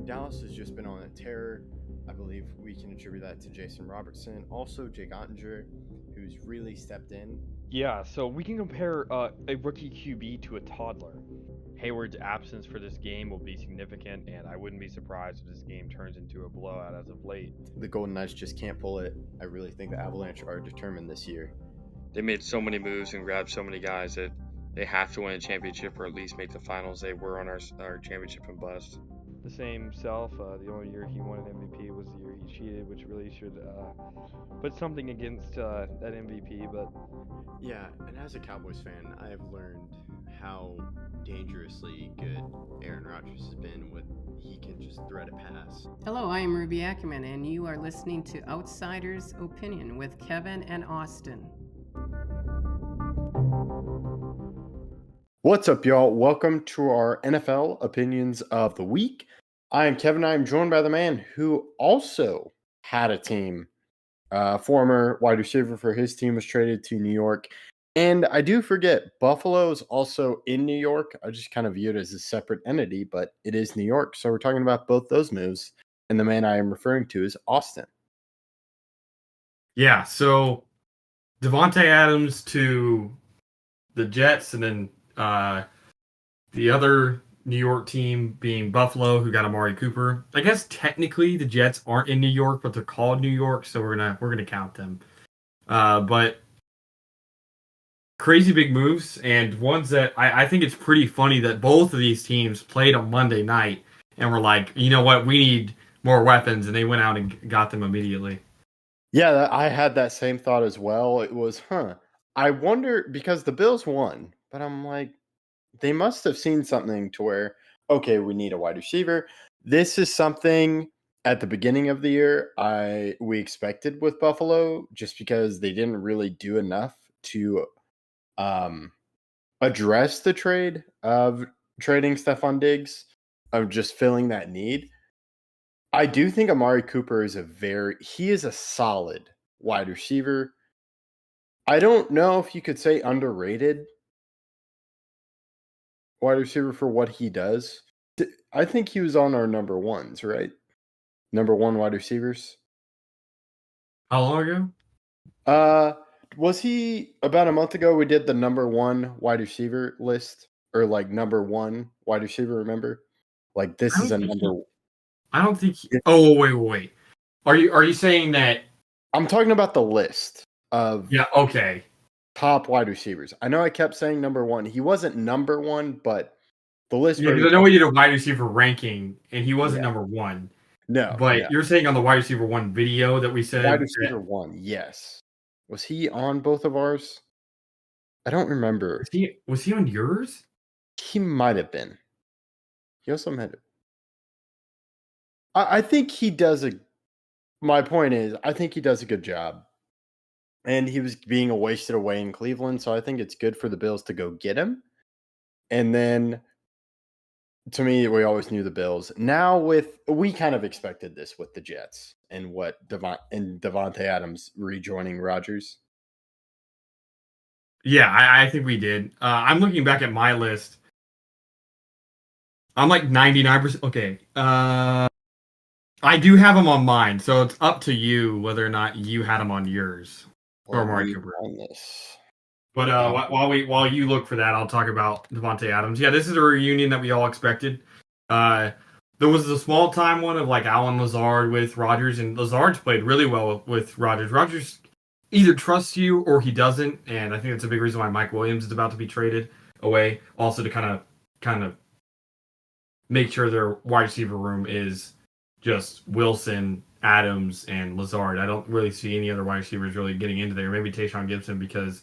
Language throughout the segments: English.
Dallas has just been on a tear. I believe we can attribute that to Jason Robertson, also Jake Ottinger, who's really stepped in. Yeah, so we can compare a rookie QB to a toddler. Hayward's absence for this game will be significant, and I wouldn't be surprised if this game turns into a blowout as of late. The Golden Knights just can't pull it. I really think the Avalanche are determined this year. They made so many moves and grabbed so many guys that they have to win a championship or at least make the finals. They were on our championship and bust. The same self, the only year he won an MVP was the year he cheated, which really should put something against that MVP. But Yeah, and as a Cowboys fan, I have learned how dangerously good Aaron Rodgers has been with he can just thread a pass. Hello, I am Ruby Ackerman, and you are listening to Outsider's Opinion with Kevin and Austin. What's up, y'all? Welcome to our NFL Opinions of the Week. I am Kevin. I am joined by the man who also had a team. Former wide receiver for his team was traded to New York. And I do forget, Buffalo is also in New York. I just kind of view it as a separate entity, but it is New York. So we're talking about both those moves. And the man I am referring to is Austin. Yeah, so Davante Adams to the Jets, and then the other New York team being Buffalo, who got Amari Cooper. I guess technically the Jets aren't in New York, but they're called New York, so we're gonna count them. But crazy big moves, and ones that I think it's pretty funny that both of these teams played on Monday night and were like, you know what, we need more weapons, and they went out and got them immediately. Yeah, I had that same thought as well. It was, I wonder, because the Bills won, but I'm like, they must have seen something to where, okay, we need a wide receiver. This is something at the beginning of the year we expected with Buffalo, just because they didn't really do enough to address the trade of trading Stephon Diggs, of just filling that need. I do think Amari Cooper is he is a solid wide receiver. I don't know if you could say underrated wide receiver for what he does. I think he was on our number ones, right? Number one wide receivers. How long ago? Was he about a month ago? We did the number one wide receiver list, or like number one wide receiver. Remember, like this is a number. I don't think. Oh wait. Are you saying that? I'm talking about the list of Okay. top wide receivers. I know I kept saying number one. He wasn't number one, but the list. Yeah, because I know we did a wide receiver ranking, and he wasn't number one. No, but you're saying on the wide receiver one video that we said wide receiver one. Yes, was he on both of ours? I don't remember. Was he on yours? He might have been. He also might have. I think he does my point is, I think he does a good job. And he was being wasted away in Cleveland, so I think it's good for the Bills to go get him. And then, to me, we always knew the Bills. Now we kind of expected this with the Jets and Davante Adams rejoining Rodgers. Yeah, I think we did. I'm looking back at my list. I'm like 99%. Okay. I do have him on mine, so it's up to you whether or not you had him on yours. Or Amari Cooper. On this. But while you look for that, I'll talk about Davante Adams. Yeah, this is a reunion that we all expected. There was a small time one of like Allen Lazard with Rodgers, and Lazard's played really well with Rodgers. Rodgers either trusts you or he doesn't, and I think that's a big reason why Mike Williams is about to be traded away. Also to kind of make sure their wide receiver room is just Wilson, Adams, and Lazard. I don't really see any other wide receivers really getting into there. Maybe Tayshaun Gibson because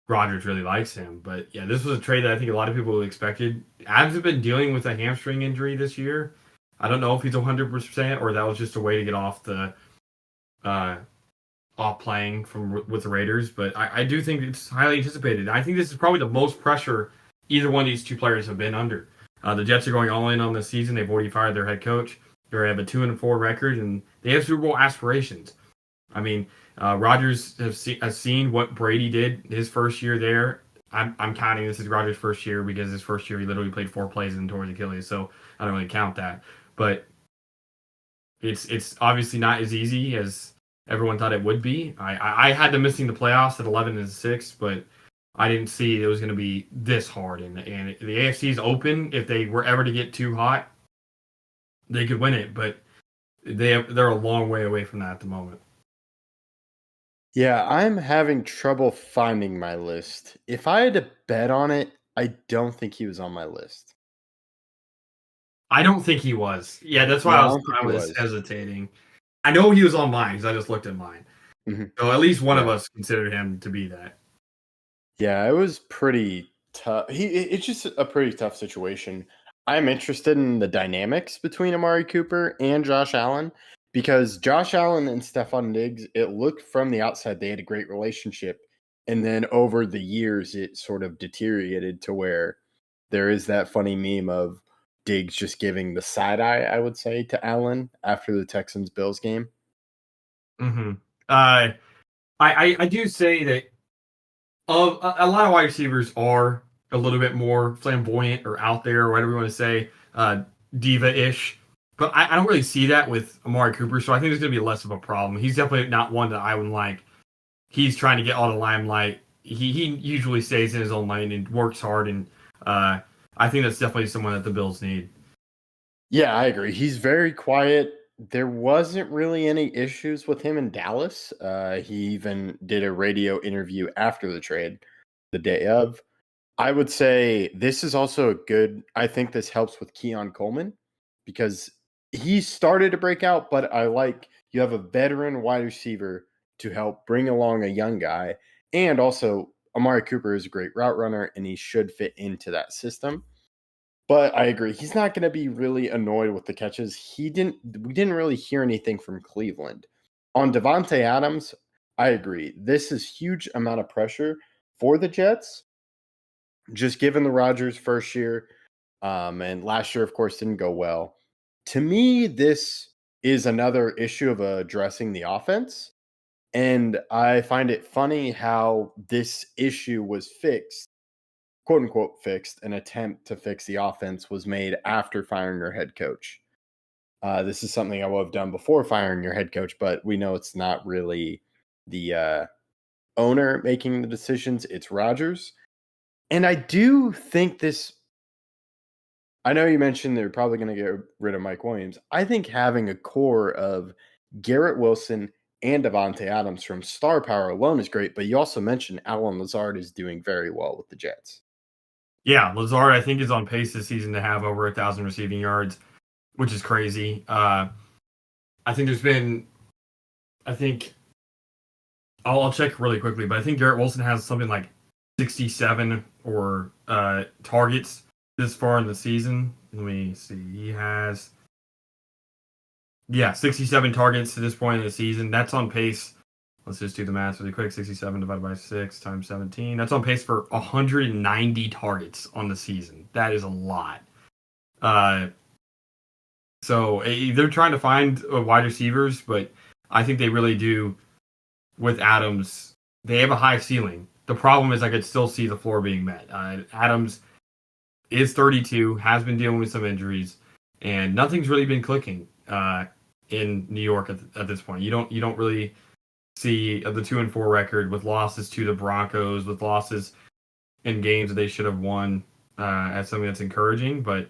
Rodgers really likes him. But yeah, this was a trade that I think a lot of people expected. Adams has been dealing with a hamstring injury this year. I don't know if he's 100% or that was just a way to get off the off playing with the Raiders. But I do think it's highly anticipated. I think this is probably the most pressure either one of these two players have been under. The Jets are going all in on this season. They've already fired their head coach. They have a 2-4 record, and they have Super Bowl aspirations. I mean, Rodgers has seen what Brady did his first year there. I'm counting this as Rodgers' first year because his first year he literally played 4 plays and tore his Achilles, so I don't really count that. but it's obviously not as easy as everyone thought it would be. I had them missing the playoffs at 11-6, but I didn't see it was going to be this hard. And the AFC is open. If they were ever to get too hot, they could win it, but they're a long way away from that at the moment. Yeah, I'm having trouble finding my list. If I had to bet on it, I don't think he was on my list. I don't think he was. Yeah, that's why No, I I don't think he was was. hesitating. I know he was on mine because I just looked at mine. Mhm. So at least one of Yeah. us considered him to be that. Yeah, it was pretty tough. It's just a pretty tough situation. I'm interested in the dynamics between Amari Cooper and Josh Allen because Josh Allen and Stephon Diggs, it looked from the outside they had a great relationship. And then over the years, it sort of deteriorated to where there is that funny meme of Diggs just giving the side eye, I would say, to Allen after the Texans Bills game. Mm-hmm. I do say that a lot of wide receivers are a little bit more flamboyant or out there, or whatever you want to say, diva-ish. But I don't really see that with Amari Cooper, so I think there's going to be less of a problem. He's definitely not one that I would like. He's trying to get all the limelight. He usually stays in his own lane and works hard, and I think that's definitely someone that the Bills need. Yeah, I agree. He's very quiet. There wasn't really any issues with him in Dallas. He even did a radio interview after the trade, the day of. I would say this is also a good. I think this helps with Keon Coleman because he started to break out, but I like you have a veteran wide receiver to help bring along a young guy. And also, Amari Cooper is a great route runner and he should fit into that system. But I agree. He's not going to be really annoyed with the catches. We didn't really hear anything from Cleveland. On Devontae Adams, I agree. This is huge amount of pressure for the Jets. Just given the Rodgers first year, and last year, of course, didn't go well. To me, this is another issue of addressing the offense. And I find it funny how this issue was fixed, quote unquote fixed. An attempt to fix the offense was made after firing your head coach. This is something I would have done before firing your head coach, but we know it's not really the owner making the decisions, it's Rodgers. And I do think this. I know you mentioned they're probably going to get rid of Mike Williams. I think having a core of Garrett Wilson and Devontae Adams from star power alone is great, but you also mentioned Allen Lazard is doing very well with the Jets. Yeah, Lazard, I think, is on pace this season to have over 1,000 receiving yards, which is crazy. I think there's been, I'll check really quickly, but I think Garrett Wilson has something like 67 or targets this far in the season. Let me see. He has 67 targets to this point in the season. That's on pace. Let's just do the math really quick. 67 divided by 6 times 17. That's on pace for 190 targets on the season. That is a lot. So they're trying to find wide receivers, but I think they really do. With Adams, they have a high ceiling. The problem is I could still see the floor being met. Adams is 32, has been dealing with some injuries, and nothing's really been clicking in New York at this point. You don't really see the 2-4 record with losses to the Broncos, with losses in games that they should have won as something that's encouraging. But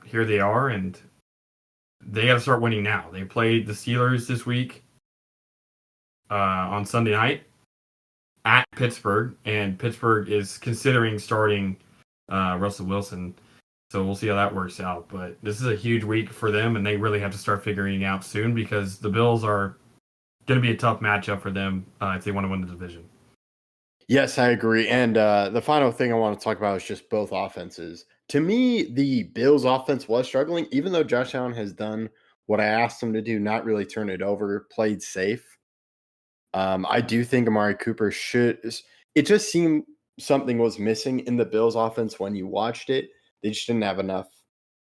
here they are, and they got to start winning now. They played the Steelers this week on Sunday night at Pittsburgh, and Pittsburgh is considering starting Russell Wilson. So we'll see how that works out. But this is a huge week for them, and they really have to start figuring it out soon because the Bills are going to be a tough matchup for them if they want to win the division. Yes, I agree. And the final thing I want to talk about is just both offenses. To me, the Bills' offense was struggling, even though Josh Allen has done what I asked him to do, not really turn it over, played safe. I do think Amari Cooper should. It just seemed something was missing in the Bills' offense when you watched it. They just didn't have enough.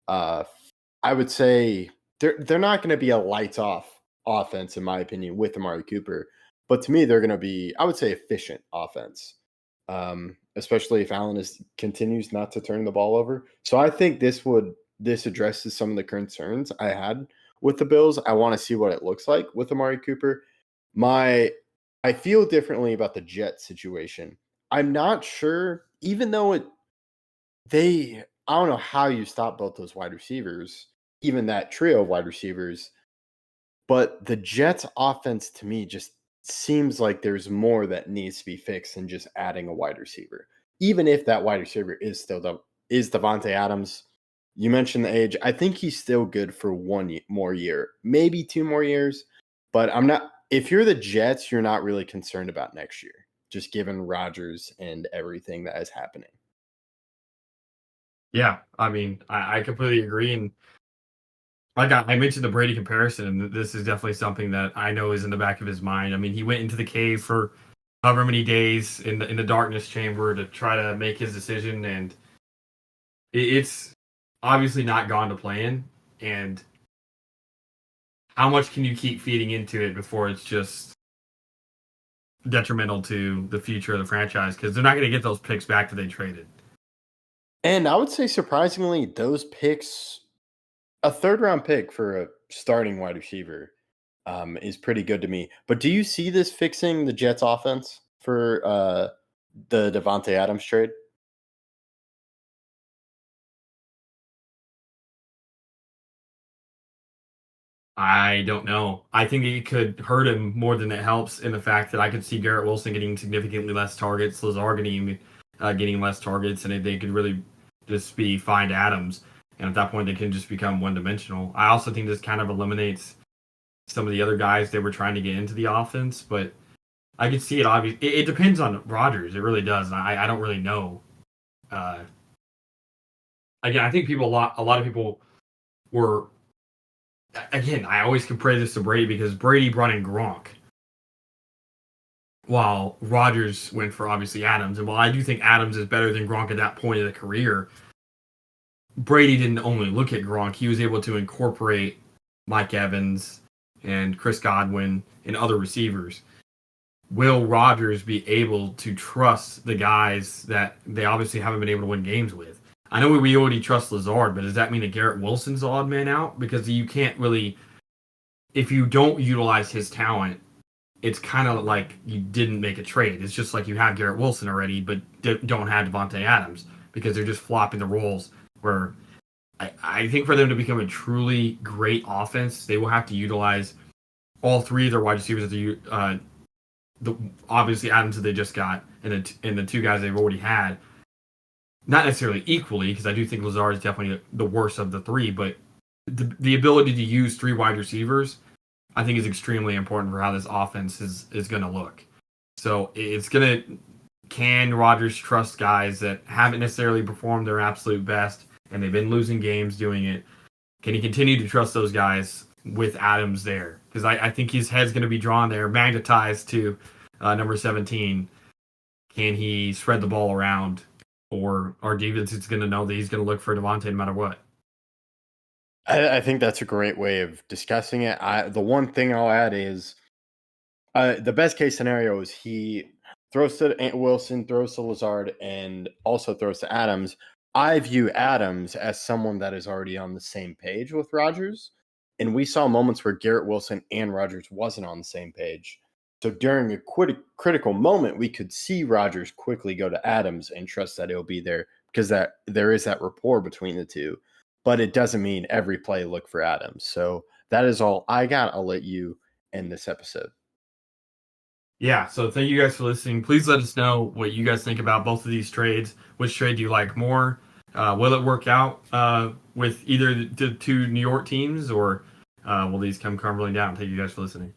I would say they're not going to be a lights off offense, in my opinion, with Amari Cooper. But to me, they're going to be, I would say, efficient offense, especially if Allen continues not to turn the ball over. So I think this would this addresses some of the concerns I had with the Bills. I want to see what it looks like with Amari Cooper. I feel differently about the Jets situation. I'm not sure, even though I don't know how you stop both those wide receivers, even that trio of wide receivers. But the Jets offense to me just seems like there's more that needs to be fixed than just adding a wide receiver. Even if that wide receiver is Davante Adams. You mentioned the age. I think he's still good for one more year, maybe 2 more years. But I'm not. If you're the Jets, you're not really concerned about next year, just given Rodgers and everything that is happening. Yeah, I mean, I completely agree. And like I mentioned the Brady comparison, and this is definitely something that I know is in the back of his mind. I mean, he went into the cave for however many days in the darkness chamber to try to make his decision, and it's obviously not gone to plan. And how much can you keep feeding into it before it's just detrimental to the future of the franchise? Because they're not going to get those picks back that they traded. And I would say, surprisingly, those picks, a 3rd-round pick for a starting wide receiver, is pretty good to me. But do you see this fixing the Jets' offense for the Davante Adams trade? I don't know. I think it could hurt him more than it helps in the fact that I could see Garrett Wilson getting significantly less targets, Lazard getting less targets, and they could really just be find Adams. And at that point, they can just become one-dimensional. I also think this kind of eliminates some of the other guys they were trying to get into the offense, but I can see it. Obviously, it depends on Rodgers. It really does. And I don't really know. Again, I think a lot of people were. Again, I always compare this to Brady because Brady brought in Gronk, while Rodgers went for obviously Adams. And while I do think Adams is better than Gronk at that point of the career, Brady didn't only look at Gronk. He was able to incorporate Mike Evans and Chris Godwin and other receivers. Will Rodgers be able to trust the guys that they obviously haven't been able to win games with? I know we already trust Lazard, but does that mean that Garrett Wilson's the odd man out? Because you can't really, if you don't utilize his talent, it's kind of like you didn't make a trade. It's just like you have Garrett Wilson already, but don't have Davante Adams because they're just flopping the roles. Where I think for them to become a truly great offense, they will have to utilize all 3 of their wide receivers. Obviously Adams that they just got, and the 2 guys they've already had. Not necessarily equally, because I do think Lazard is definitely the worst of the 3, but the ability to use 3 wide receivers, I think, is extremely important for how this offense is going to look. So it's going to, can Rodgers trust guys that haven't necessarily performed their absolute best, and they've been losing games doing it? Can he continue to trust those guys with Adams there? Because I think his head's going to be drawn there, magnetized to number 17. Can he spread the ball around? Or our defense is going to know that he's going to look for Davante no matter what. I think that's a great way of discussing it. The one thing I'll add is the best case scenario is he throws to Wilson, throws to Lazard, and also throws to Adams. I view Adams as someone that is already on the same page with Rodgers. And we saw moments where Garrett Wilson and Rodgers wasn't on the same page. So during a critical moment, we could see Rodgers quickly go to Adams and trust that he'll be there because there is that rapport between the two. But it doesn't mean every play look for Adams. So that is all I got. I'll let you end this episode. Yeah, so thank you guys for listening. Please let us know what you guys think about both of these trades. Which trade do you like more? Will it work out with either the 2 New York teams, or will these come crumbling down? Thank you guys for listening.